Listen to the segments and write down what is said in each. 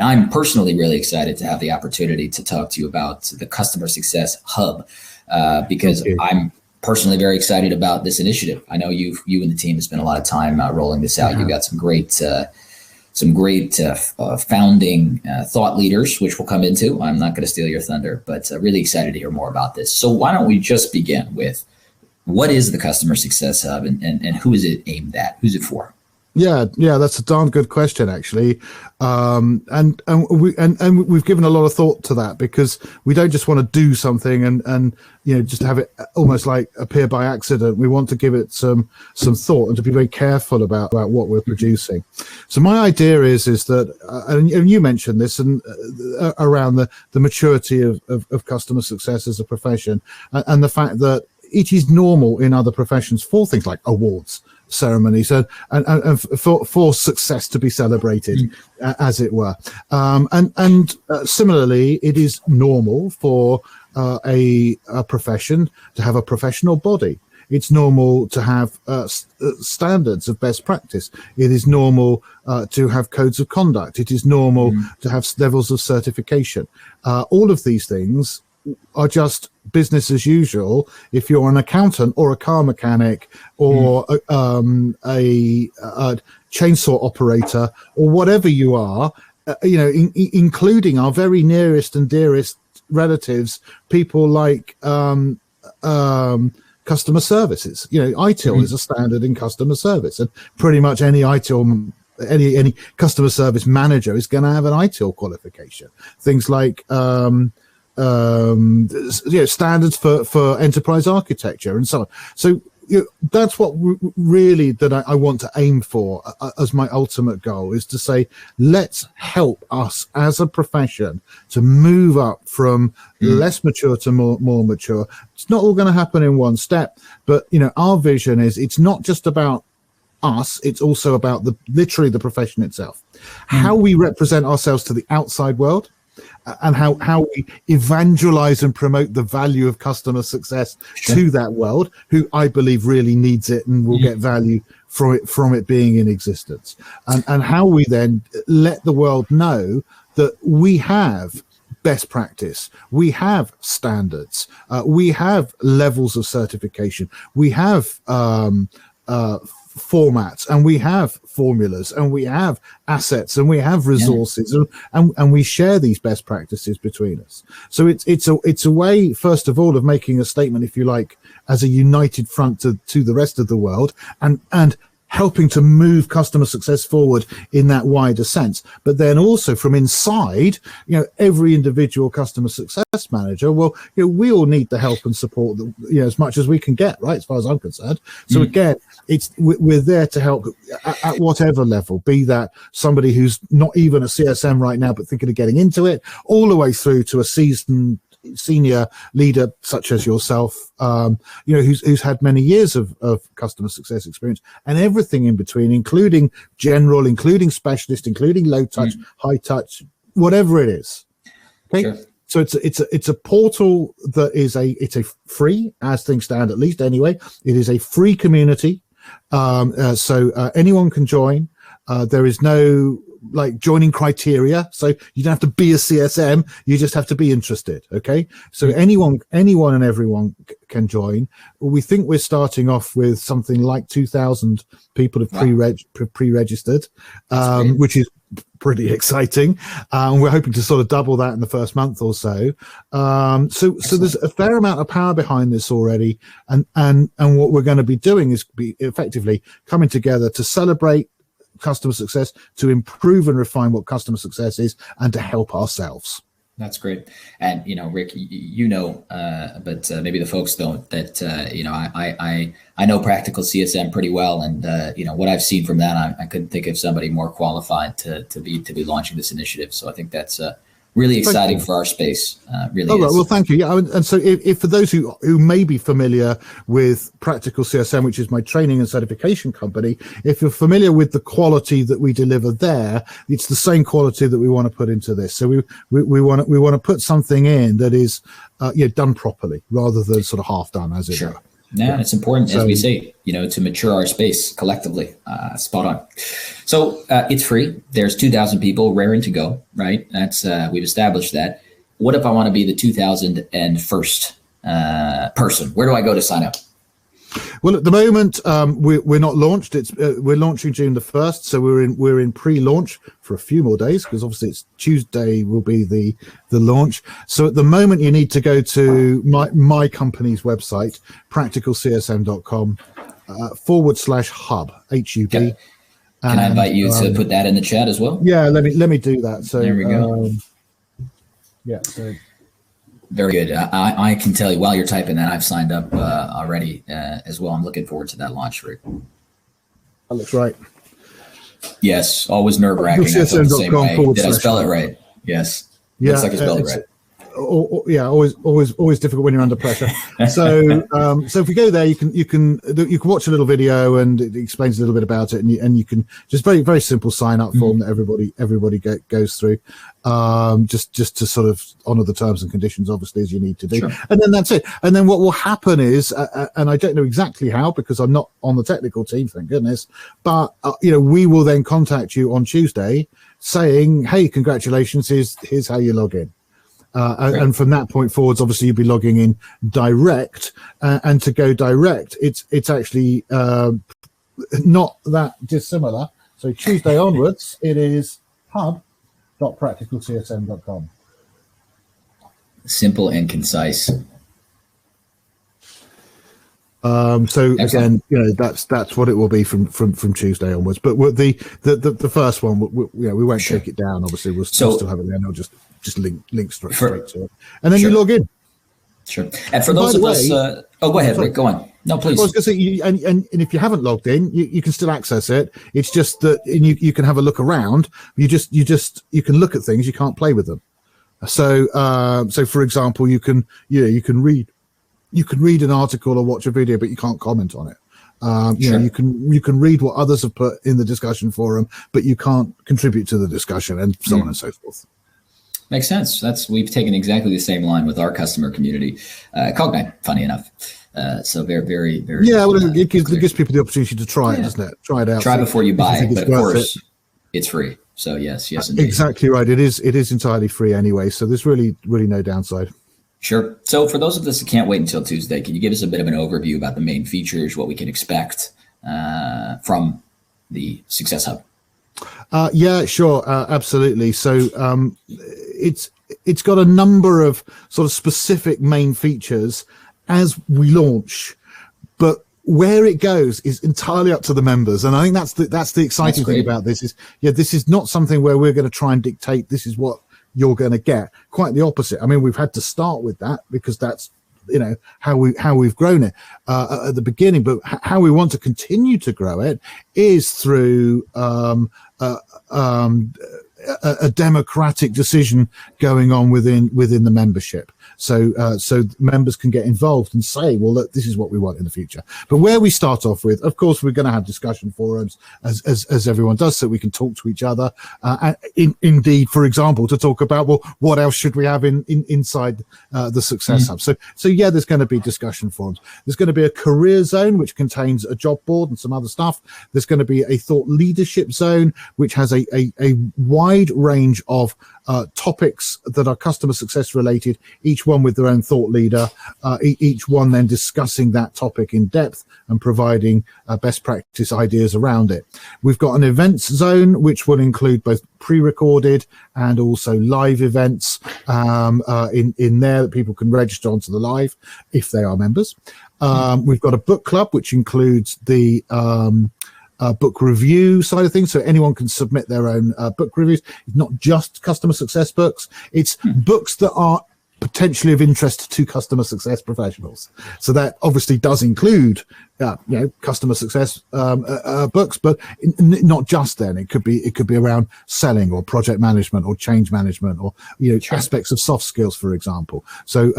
I'm personally really excited to have the opportunity to talk to you about the Customer Success Hub, because I'm personally very excited about this initiative. I know you and the team have spent a lot of time rolling this out. You've got some great founding thought leaders, which we'll come into. I'm not going to steal your thunder, but really excited to hear more about this. So why don't we just begin with what is the Customer Success Hub, and who is it aimed at? Who's it for? Yeah, that's a darn good question, actually, and we've given a lot of thought to that, because we don't just want to do something and just have it almost like appear by accident. We want to give it some thought and to be very careful about what we're producing. So my idea is that, and you mentioned this, and around the maturity of customer success as a profession, and the fact that it is normal in other professions for things like awards ceremonies and for success to be celebrated, as it were, and similarly, it is normal for a profession to have a professional body. It's normal to have standards of best practice. It is normal to have codes of conduct. It is normal to have levels of certification. All of these things are just business as usual if you're an accountant or a car mechanic or a chainsaw operator or whatever you are, including our very nearest and dearest relatives, people like customer services. ITIL is a standard in customer service, and pretty much any ITIL, any customer service manager is going to have an ITIL qualification. Things like standards for enterprise architecture and so on. So that's what really that I want to aim for as my ultimate goal, is to say, let's help us as a profession to move up from less mature to more mature. It's not all going to happen in one step, but our vision is it's not just about us, it's also about literally the profession itself, how we represent ourselves to the outside world, and how we evangelize and promote the value of customer success to that world, who I believe really needs it and will get value from it being in existence, and how we then let the world know that we have best practice, we have standards, we have levels of certification, we have formats, and we have formulas, and we have assets, and we have resources, and we share these best practices between us. So it's a way, first of all, of making a statement, if you like, as a united front to the rest of the world, and helping to move customer success forward in that wider sense. But then also from inside, every individual customer success manager, we all need the help and support that, as much as we can get, right, as far as I'm concerned. So again, we're there to help at whatever level, be that somebody who's not even a CSM right now but thinking of getting into it, all the way through to a seasoned senior leader such as yourself, who's had many years of customer success experience, and everything in between, including general, including specialist, including low touch, high touch, whatever it is. Okay. Sure. So it's a portal that it's a free, as things stand, at least anyway. It is a free community, so anyone can join. There is no joining criteria, so you don't have to be a CSM, you just have to be interested. Okay, so anyone and everyone can join. We think we're starting off with something like 2,000 people have pre-registered, which is pretty exciting. We're hoping to sort of double that in the first month or so. So there's a fair amount of power behind this already, and what we're going to be doing is be effectively coming together to celebrate customer success, to improve and refine what customer success is, and to help ourselves. That's great. And, Rick, but maybe the folks don't, that, I know practical CSM pretty well. And, what I've seen from that, I couldn't think of somebody more qualified to be launching this initiative. So I think that's really exciting for our space. Really is. Right. Well, thank you. Yeah, and so if for those who may be familiar with Practical CSM, which is my training and certification company, if you're familiar with the quality that we deliver there, it's the same quality that we want to put into this. So we want to put something in that is done properly, rather than sort of half done, as it were. Yeah, it's important, as we say, to mature our space collectively. Spot on. So it's free. There's 2,000 people raring to go, right? That's we've established that. What if I want to be the 2001st person? Where do I go to sign up? Well, at the moment, we're not launched. We're launching June the 1st, so we're in pre-launch for a few more days, because obviously it's Tuesday will be the launch. So at the moment, you need to go to my company's website, practicalcsm.com /hub HUB. Can I invite you to put that in the chat as well? Yeah, let me do that. So there we go. Yeah. So. Very good. I can tell you while you're typing that, I've signed up already as well. I'm looking forward to that launch, Rick. That looks right. Yes, always nerve-wracking. I felt the same way. Did I spell it right? Yes. Yeah, looks like I spelled it right. Always difficult when you're under pressure. So if we go there, you can watch a little video, and it explains a little bit about it, and you can just very, very simple sign up form that everybody goes through, just to sort of honor the terms and conditions, obviously, as you need to do. Sure. And then that's it. And then what will happen is, and I don't know exactly how, because I'm not on the technical team, thank goodness, but we will then contact you on Tuesday saying, hey, congratulations, here's how you log in. And from that point forwards, obviously, you'll be logging in direct, and to go direct, it's actually not that dissimilar. So Tuesday onwards, it is hub.practicalcsm.com. Simple and concise. So excellent. Again, that's what it will be from Tuesday onwards. But the first one, we won't take it down. Obviously, we'll still have it there. And I'll just link straight to it, and then you log in. Sure. And for those of us, go ahead, Rick. Go on. No, please. Well, I was going to say, and if you haven't logged in, you can still access it. It's just that you can have a look around. You can look at things. You can't play with them. So for example, you can read an article or watch a video, but you can't comment on it. Sure. You can read what others have put in the discussion forum, but you can't contribute to the discussion, and so on and so forth. Makes sense. We've taken exactly the same line with our customer community, Cognite, funny enough. So very, very, very. Yeah, well, it gives people the opportunity to try it, doesn't it? Try it out. Try before you buy, but of course, it's free. So yes, indeed. Exactly right. It is entirely free anyway. So there's really no downside. Sure. So for those of us who can't wait until Tuesday, can you give us a bit of an overview about the main features, what we can expect from the Success Hub? Yeah, sure. Absolutely. So it's got a number of sort of specific main features as we launch, but where it goes is entirely up to the members. And I think that's the exciting thing about this is, this is not something where we're going to try and dictate this is what you're going to get. Quite the opposite. I mean, we've had to start with that because that's how we've grown it at the beginning, but how we want to continue to grow it is through a democratic decision going on within the membership. So members can get involved and say, well, look, this is what we want in the future. But where we start off with, of course, we're going to have discussion forums as everyone does, so we can talk to each other. And indeed, for example, to talk about, well, what else should we have inside the Success Hub? So yeah, there's going to be discussion forums. There's going to be a career zone, which contains a job board and some other stuff. There's going to be a thought leadership zone, which has a wide range of topics that are customer success related, each one with their own thought leader, each one then discussing that topic in depth and providing best practice ideas around it. We've got an events zone, which will include both pre-recorded and also live events in there that people can register onto the live if they are members. We've got a book club, which includes the book review side of things, so anyone can submit their own book reviews. It's not just customer success books, it's books that are potentially of interest to customer success professionals. So that obviously does include customer success books, but not just then. It could be around selling or project management or change management or aspects of soft skills, for example. So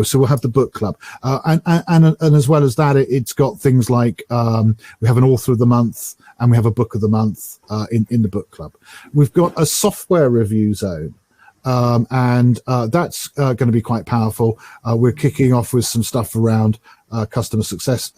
so we'll have the book club, and as well as that, it's got things like we have an author of the month and we have a book of the month in the book club. We've got a software review zone. And that's going to be quite powerful. We're kicking off with some stuff around customer success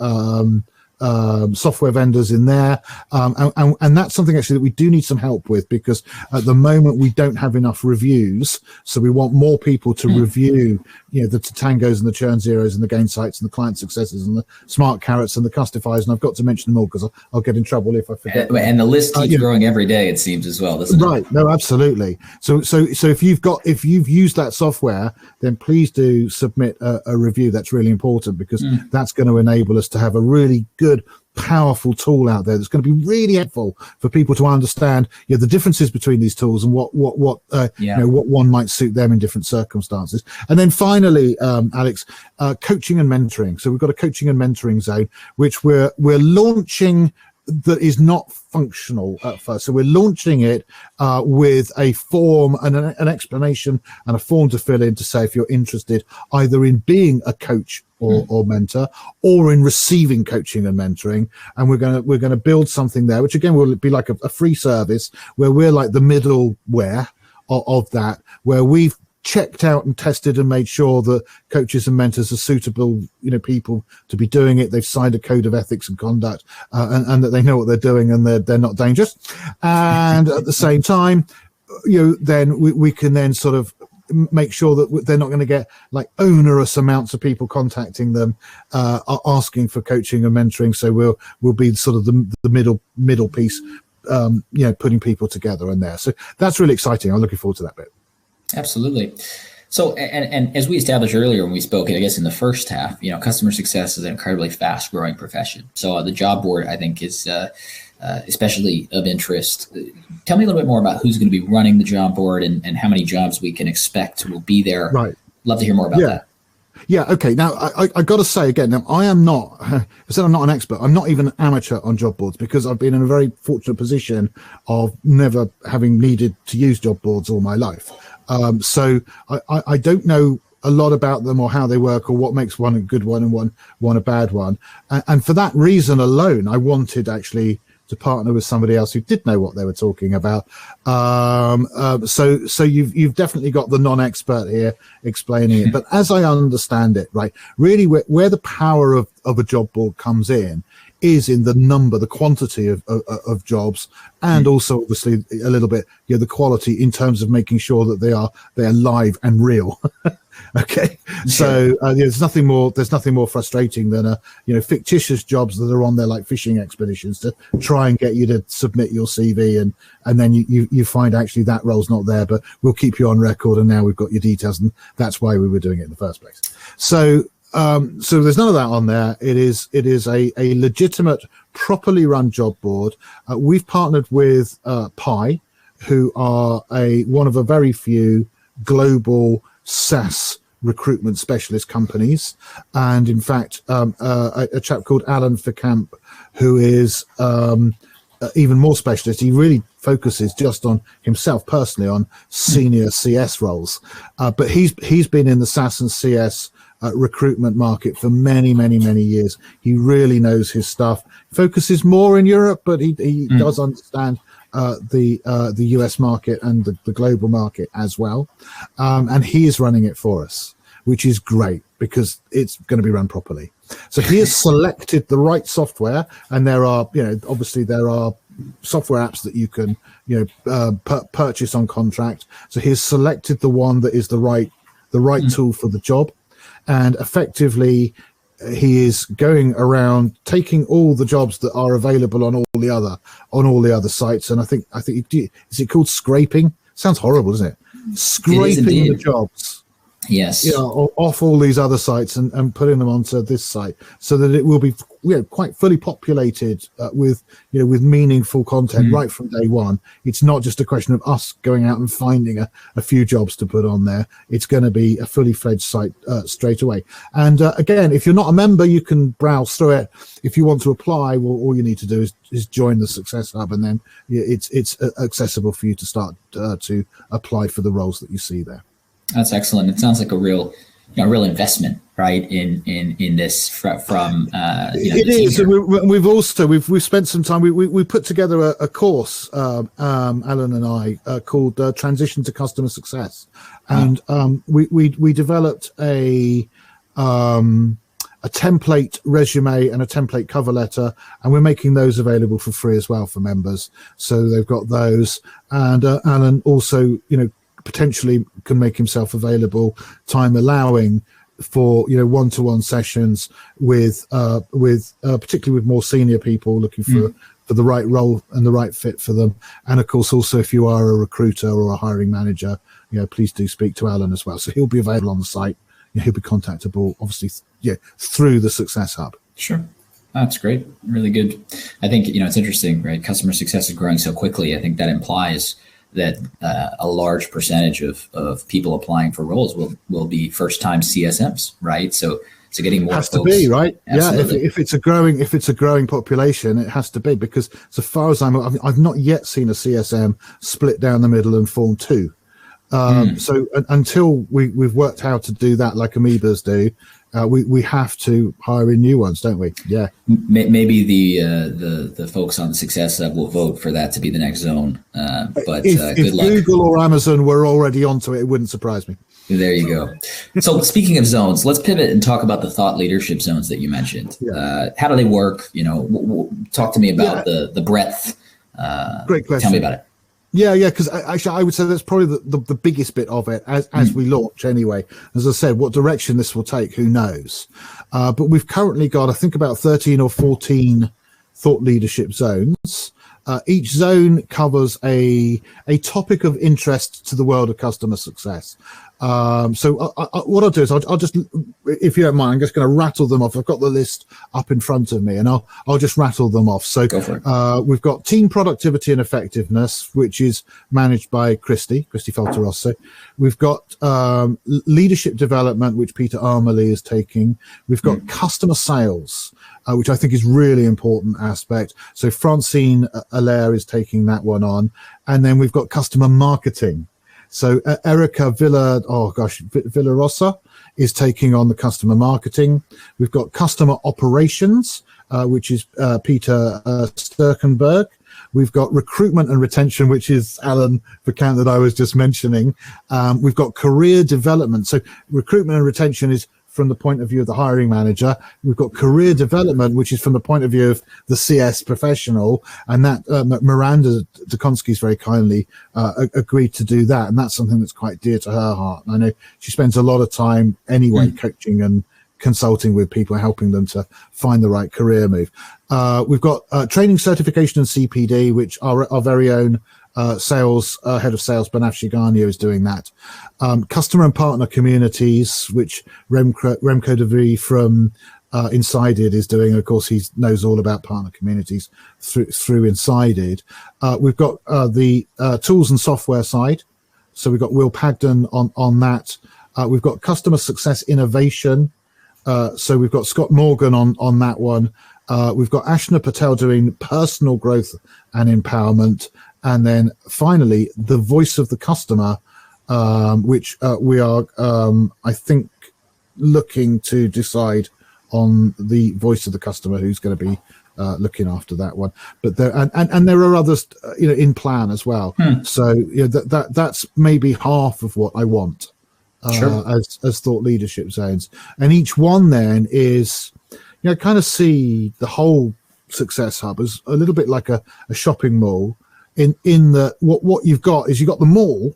software vendors in there, and that's something actually that we do need some help with, because at the moment we don't have enough reviews, so we want more people to review, the Tangos and the Churn Zeros and the Gain Sites and the Client Successes and the Smart Carrots and the Custifiers, and I've got to mention them all because I'll get in trouble if I forget. And the list keeps growing every day, it seems, as well, doesn't it? Right. No, absolutely. So if you've used that software, then please do submit a review. That's really important, because that's going to enable us to have a really good, powerful tool out there that's going to be really helpful for people to understand the differences between these tools and what one might suit them in different circumstances. And then finally, Alex, coaching and mentoring. So we've got a coaching and mentoring zone which we're launching, that is not functional at first. So we're launching it with a form and an explanation and a form to fill in to say if you're interested either in being a coach or mentor, or in receiving coaching and mentoring. And we're gonna build something there, which again will be like a free service where we're like the middleware of that, where we've checked out and tested and made sure that coaches and mentors are suitable, people to be doing it. They've signed a code of ethics and conduct, and that they know what they're doing and they're not dangerous. And at the same time, then we can then sort of make sure that they're not going to get like onerous amounts of people contacting them, asking for coaching and mentoring. So we'll be sort of the middle piece, putting people together in there. So that's really exciting. I'm looking forward to that bit. Absolutely. So, and as we established earlier when we spoke, I guess in the first half, customer success is an incredibly fast growing profession. So the job board, I think, is especially of interest. Tell me a little bit more about who's going to be running the job board and how many jobs we can expect will be there. Right. Love to hear more about that. Yeah. Okay. Now, I got to say again, now I am not, I said I'm not an expert. I'm not even an amateur on job boards, because I've been in a very fortunate position of never having needed to use job boards all my life. So I don't know a lot about them or how they work or what makes one a good one and one a bad one. And for that reason alone, I wanted actually to partner with somebody else who did know what they were talking about. So you've definitely got the non-expert here explaining it. But as I understand it, right, really where the power of a job board comes in is in the number, the quantity of jobs, and also obviously a little bit, the quality in terms of making sure that they are live and real. Okay. So there's nothing more frustrating than fictitious jobs that are on there like fishing expeditions to try and get you to submit your CV, and then you find actually that role's not there, but we'll keep you on record and now we've got your details, and that's why we were doing it in the first place. So there's none of that on there. It is a legitimate, properly run job board. We've partnered with Pi, who are one of a very few global SaaS recruitment specialist companies, and in fact a chap called Alan Ficamp, who is even more specialist. He really focuses just on himself personally on senior CS roles, but he's been in the SaaS and CS recruitment market for many years. He really knows his stuff. Focuses more in Europe, but he does understand the US market and the global market as well. And he is running it for us, which is great because it's going to be run properly. So he has selected the right software, and there are, obviously there are software apps that you can, purchase on contract. So he has selected the one that is the right tool for the job, and effectively he is going around taking all the jobs that are available on all the other sites. And I think is it called scraping? Sounds horrible, doesn't it? Scraping the jobs. Yes. Off all these other sites and putting them onto this site, so that it will be quite fully populated with meaningful content right from day one. It's not just a question of us going out and finding a few jobs to put on there. It's going to be a fully fledged site straight away. And again, if you're not a member, you can browse through it. If you want to apply, well, all you need to do is join the Success Hub, and then it's accessible for you to start to apply for the roles that you see there. That's excellent. It sounds like a real investment, right? In this from it is. And we've spent some time. We put together a course, Alan and I, called Transition to Customer Success, and we developed a template resume and a template cover letter, and we're making those available for free as well for members. So they've got those, and Alan also, potentially can make himself available, time allowing, for one-to-one sessions with particularly with more senior people looking for the right role and the right fit for them. And of course, also if you are a recruiter or a hiring manager, please do speak to Alan as well. So he'll be available on the site. He'll be contactable, obviously, through the Success Hub. Sure. That's great. Really good. I think, it's interesting, right? Customer success is growing so quickly. I think that implies that a large percentage of people applying for roles will be first-time CSMs, right? So getting more has folks, to be, right. Absolutely. Yeah, if it's a growing population, it has to be, because so far as I've not yet seen a CSM split down the middle and form two. So until we've worked how to do that like amoebas do, we have to hire in new ones, don't we? Yeah. Maybe the folks on the Success Hub will vote for that to be the next zone. But if good luck. Google or Amazon were already onto it, it wouldn't surprise me. There you go. So speaking of zones, let's pivot and talk about the thought leadership zones that you mentioned. Yeah. How do they work? Talk to me about the breadth. Great question. Tell me about it. Yeah, because actually I would say that's probably the biggest bit of it as we launch anyway. As I said, what direction this will take, who knows? But we've currently got, I think, about 13 or 14 thought leadership zones. Each zone covers a topic of interest to the world of customer success. So what I'll do is I'll just, if you don't mind, I'm just going to rattle them off. I've got the list up in front of me, and I'll just rattle them off. So go for it. We've got team productivity and effectiveness, which is managed by Christy Falterosso. We've got leadership development, which Peter Armley is taking. We've got customer sales, which I think is really important aspect. So Francine Allaire is taking that one on. And then we've got customer marketing. So Erica Villarosa is taking on the customer marketing. We've got customer operations, which is Peter Sturkenberg. We've got recruitment and retention, which is Alan Vacant that I was just mentioning. We've got career development. So recruitment and retention is from the point of view of the hiring manager. We've got career development, which is from the point of view of the CS professional, and that Miranda Dukonski's very kindly agreed to do that, and that's something that's quite dear to her heart. And I know she spends a lot of time anyway coaching and consulting with people, helping them to find the right career move. We've got training, certification, and CPD, which our very own sales head of sales Banav Shigania is doing that. Customer and partner communities, which Remco de Vries from Insided is doing. Of course, he knows all about partner communities through Insided. We've got the tools and software side, so we've got Will Pagden on that. We've got customer success innovation, so we've got Scott Morgan on that one. We've got Ashna Patel doing personal growth and empowerment. And then finally, the voice of the customer, which we are, I think, looking to decide on the voice of the customer who's going to be looking after that one. But there and there are others, in plan as well. So that's maybe half of what I want as thought leadership zones. And each one then is, kind of see the whole Success Hub as a little bit like a shopping mall. In the what you've got is you've got the mall,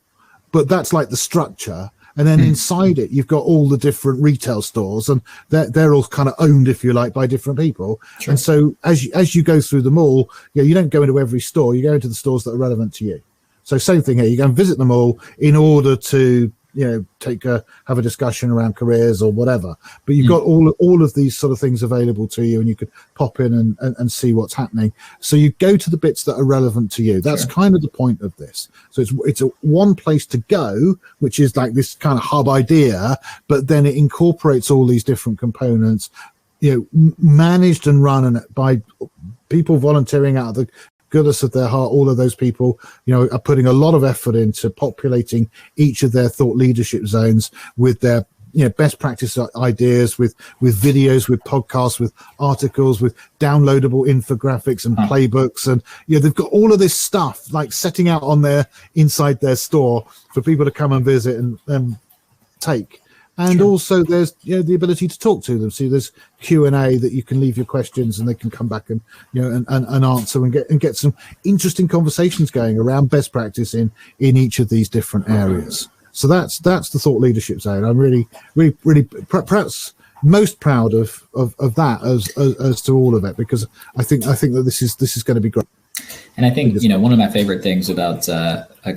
but that's like the structure, and then inside it you've got all the different retail stores, and they're all kind of owned, if you like, by different people. Sure. And so as you go through the mall, you don't go into every store, you go into the stores that are relevant to you. So same thing here, you go and visit them all in order to have a discussion around careers or whatever, but you've got all of these sort of things available to you, and you could pop in and see what's happening. So you go to the bits that are relevant to you. That's kind of the point of this. So it's a one place to go, which is like this kind of hub idea, but then it incorporates all these different components, managed and run by people volunteering out of the goodness of their heart. All of those people, are putting a lot of effort into populating each of their thought leadership zones with their, best practice ideas, with videos, with podcasts, with articles, with downloadable infographics and playbooks. And, they've got all of this stuff like setting out on inside their store for people to come and visit and take. and Sure. also there's the ability to talk to them. So there's Q&A that you can leave your questions and they can come back and and answer and get some interesting conversations going around best practice in each of these different areas. So that's the thought leadership zone. I'm really perhaps most proud of that as to all of it, because I think that this is going to be great. And I think, one of my favorite things about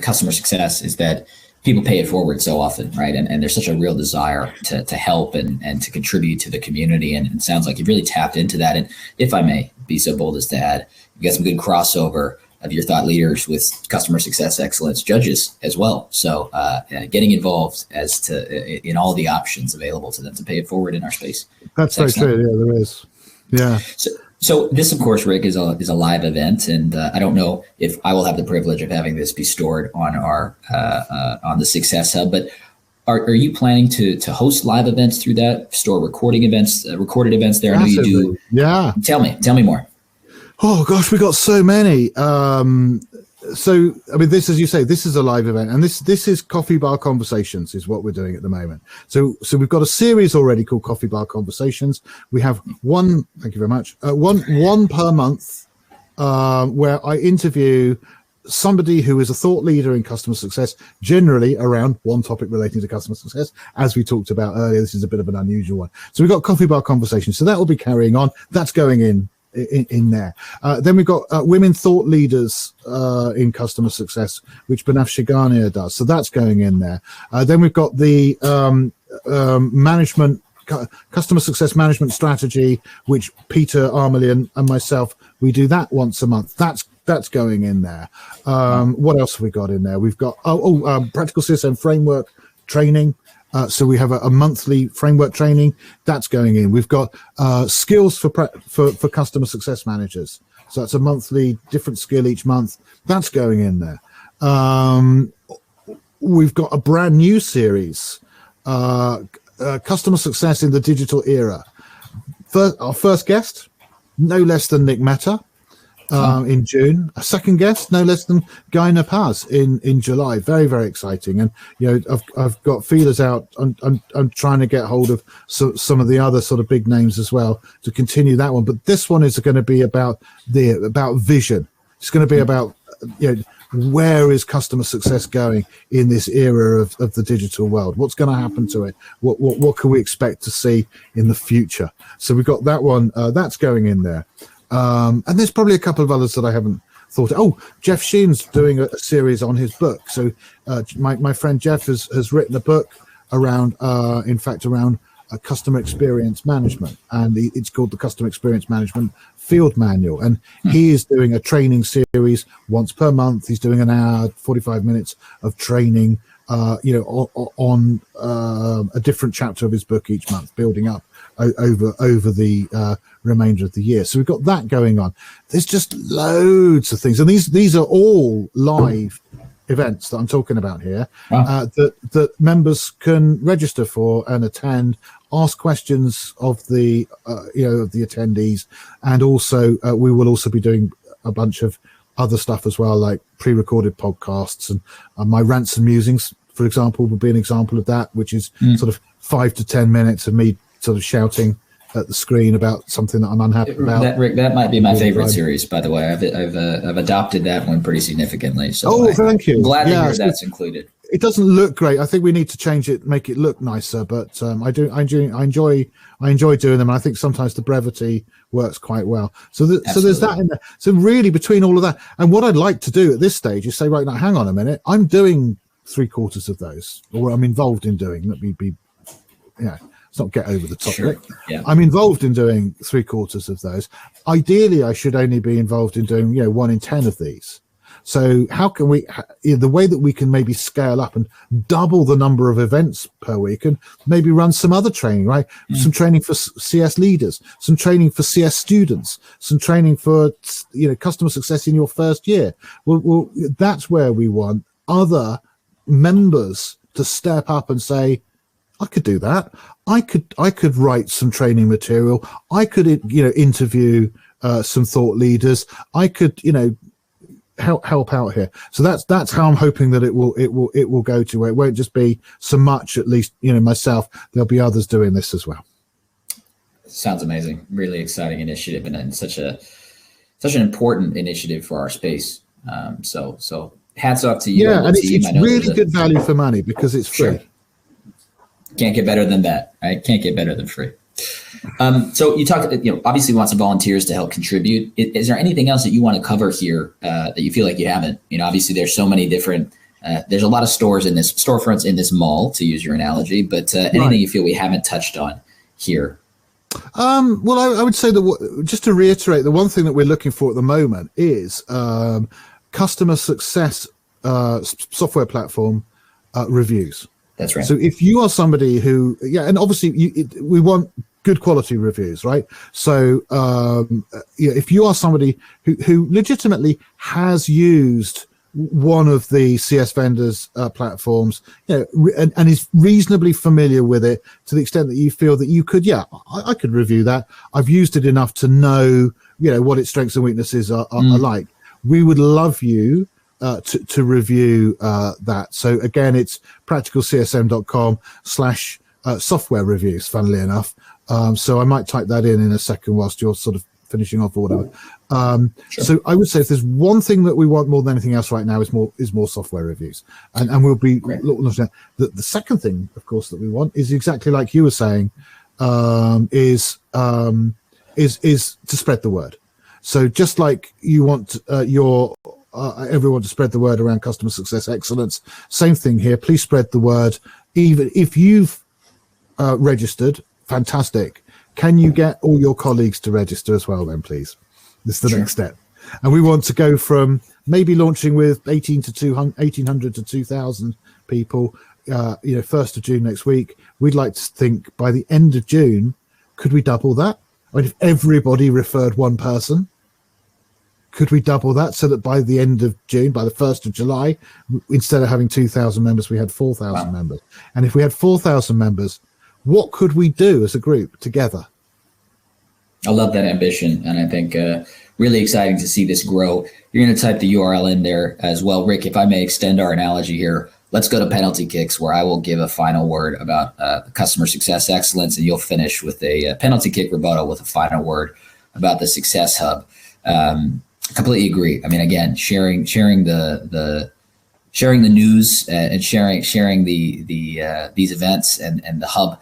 customer success is that people pay it forward so often, right? And there's such a real desire to help and to contribute to the community. And it sounds like you've really tapped into that. And if I may be so bold as to add, you got some good crossover of your thought leaders with customer success excellence judges as well. So getting involved as to in all the options available to them to pay it forward in our space. That's very true. Yeah, there is. Yeah. So this, of course, Rick, is a live event, and I don't know if I will have the privilege of having this be stored on our on the Success Hub. But are you planning to host live events through that? Store recorded events there? I know you do. Yeah. Tell me more. Oh gosh, we got so many. So I mean, this, as you say, this is a live event, and this is Coffee Bar Conversations is what we're doing at the moment. So we've got a series already called Coffee Bar Conversations. We have one. Thank you very much. One per month, where I interview somebody who is a thought leader in customer success, generally around one topic relating to customer success, as we talked about earlier. This is a bit of an unusual one. So we've got Coffee Bar Conversations. So that will be carrying on. That's going in there. Then we've got women thought leaders in customer success, which Banav Shigania does. So that's going in there. Then we've got the customer success management strategy, which Peter Armelian and myself, we do that once a month. That's going in there. What else have we got in there? We've got practical CSM framework training. So we have a monthly framework training that's going in. We've got skills for customer success managers. So that's a monthly different skill each month. That's going in there. We've got a brand new series, customer success in the digital era. Our first guest, no less than Nick Mehta. In June, a second guest, no less than Guy Napaz in July. Very, very exciting. And I've got feelers out. I'm trying to get hold of some of the other sort of big names as well to continue that one. But this one is going to be about vision. It's going to be about where is customer success going in this era of the digital world? What's going to happen to it? What can we expect to see in the future? So we've got that one. That's going in there. And there's probably a couple of others that I haven't thought of. Oh, Jeff Sheen's doing a series on his book. So my friend Jeff has written a book around customer experience management, and it's called the Customer Experience Management Field Manual. And he is doing a training series once per month. He's doing an hour, 45 minutes of training, on a different chapter of his book each month, building up over the remainder of the year. So we've got that going on. There's just loads of things, and these are all live events that I'm talking about here. Wow. That members can register for and attend, ask questions of the of the attendees, and also we will also be doing a bunch of other stuff as well, like pre-recorded podcasts, and my rants and musings, for example, would be an example of that, which is sort of 5 to 10 minutes of me sort of shouting at the screen about something that I'm unhappy about. Rick, that might be my favorite series, by the way. I've adopted that one pretty significantly. So thank you. I'm glad to hear that's included. It doesn't look great. I think we need to change it, make it look nicer. But I enjoy doing them. And I think sometimes the brevity works quite well. So there's that in there. So really, between all of that, and what I'd like to do at this stage is say, right now, hang on a minute, I'm doing 3/4 of those, or I'm involved in doing. Let me be, let's not get over the top. Sure. Yeah. I'm involved in doing 3/4 of those. Ideally, I should only be involved in doing 1 in 10 of these. So how can we, the way that we can maybe scale up and double the number of events per week, and maybe run some other training, right? Some training for CS leaders, some training for CS students, some training for, customer success in your first year. Well, that's where we want other members to step up and say, I could do that. I could write some training material. I could, interview some thought leaders. I could, help out here. So that's how I'm hoping that it will go to, where it won't just be so much, at least, myself. There'll be others doing this as well. Sounds amazing. Really exciting initiative, and such an important initiative for our space. So hats off to you. Yeah, and it's really good value for money because it's free. Sure. Can't get better than that, right? Can't get better than free. So you talked, obviously we want some volunteers to help contribute. Is there anything else that you want to cover here that you feel like you haven't? Obviously there's so many different, there's a lot of storefronts in this mall, to use your analogy, but anything you feel we haven't touched on here? Well, I would say that just to reiterate, the one thing that we're looking for at the moment is customer success software platform reviews. That's right. So if you are somebody who, and obviously we want good quality reviews, right? So if you are somebody who legitimately has used one of the CS vendors platforms, and is reasonably familiar with it to the extent that you feel that you could, I could review that. I've used it enough to know, what its strengths and weaknesses are like. We would love you to review that. So again, it's practicalcsm.com/software reviews, funnily enough. So I might type that in a second whilst you're sort of finishing off or whatever. Sure. So I would say if there's one thing that we want more than anything else right now is more software reviews, and we'll be looking at the second thing, of course, that we want is exactly like you were saying, is to spread the word. So just like you want everyone to spread the word around customer success excellence, same thing here. Please spread the word. Even if you've registered, fantastic. Can you get all your colleagues to register as well then, please? This is the next step. And we want to go from maybe launching with 1,800 to 2,000 people, 1st of June next week. We'd like to think by the end of June, could we double that? I mean, if everybody referred one person, could we double that so that by the end of June, by the 1st of July, instead of having 2,000 members, we had 4,000 members? And if we had 4,000 members, what could we do as a group together? I love that ambition, and I think really exciting to see this grow. You're going to type the URL in there as well. Rick, if I may extend our analogy here, let's go to penalty kicks, where I will give a final word about customer success excellence, and you'll finish with a penalty kick rebuttal with a final word about the Success Hub. Completely agree. I mean, again, sharing the news and sharing these events and the hub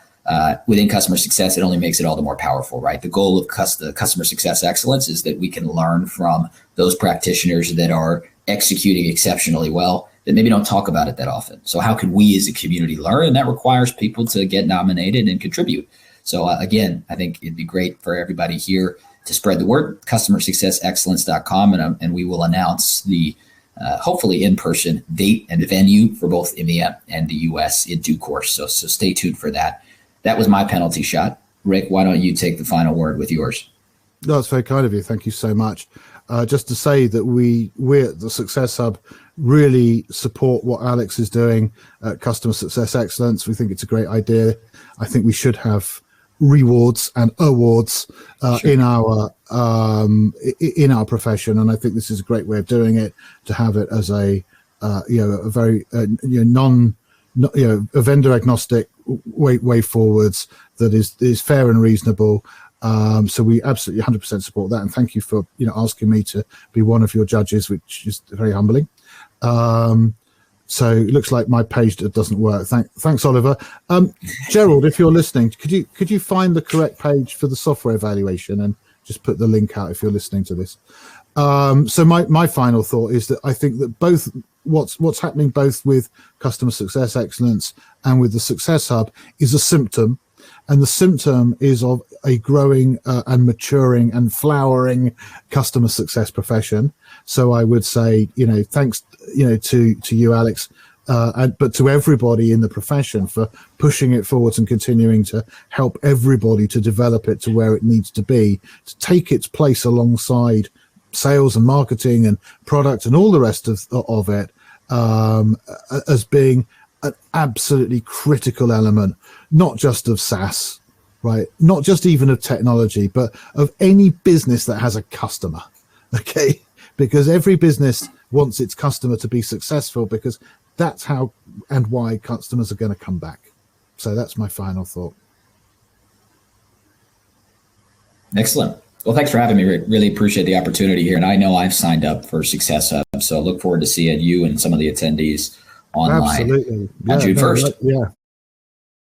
within customer success, it only makes it all the more powerful, right? The goal of the customer success excellence is that we can learn from those practitioners that are executing exceptionally well, that maybe don't talk about it that often. So how can we as a community learn? And that requires people to get nominated and contribute. So again, I think it'd be great for everybody here to spread the word. customersuccessexcellence.com, and we will announce the hopefully in-person date and venue for both EMEA and the US in due course. So stay tuned for that. That was my penalty shot. Rick, why don't you take the final word with yours? No, that's very kind of you. Thank you so much. Just to say that we're at the Success Hub really support what Alex is doing at Customer Success Excellence. We think it's a great idea. I think we should have rewards and awards in our profession, and I think this is a great way of doing it, to have it as a very a vendor agnostic way forwards that is fair and reasonable. So we absolutely 100% support that, and thank you for asking me to be one of your judges, which is very humbling. So it looks like my page doesn't work. Thanks, Oliver. Gerald, if you're listening, could you find the correct page for the software evaluation and just put the link out if you're listening to this? So my final thought is that I think that both what's happening both with customer success excellence and with the Success Hub is a symptom, and the symptom is of a growing and maturing and flowering customer success profession. So I would say, thanks, to you, Alex, but to everybody in the profession for pushing it forwards and continuing to help everybody to develop it to where it needs to be, to take its place alongside sales and marketing and product and all the rest of it, as being an absolutely critical element, not just of SaaS, right? Not just even of technology, but of any business that has a customer, okay? Because every business wants its customer to be successful, because that's how and why customers are going to come back. So that's my final thought. Excellent. Well, thanks for having me, Rick. Really appreciate the opportunity here. And I know I've signed up for Success Hub, so I look forward to seeing you and some of the attendees online. Absolutely. On June 1st. Yeah.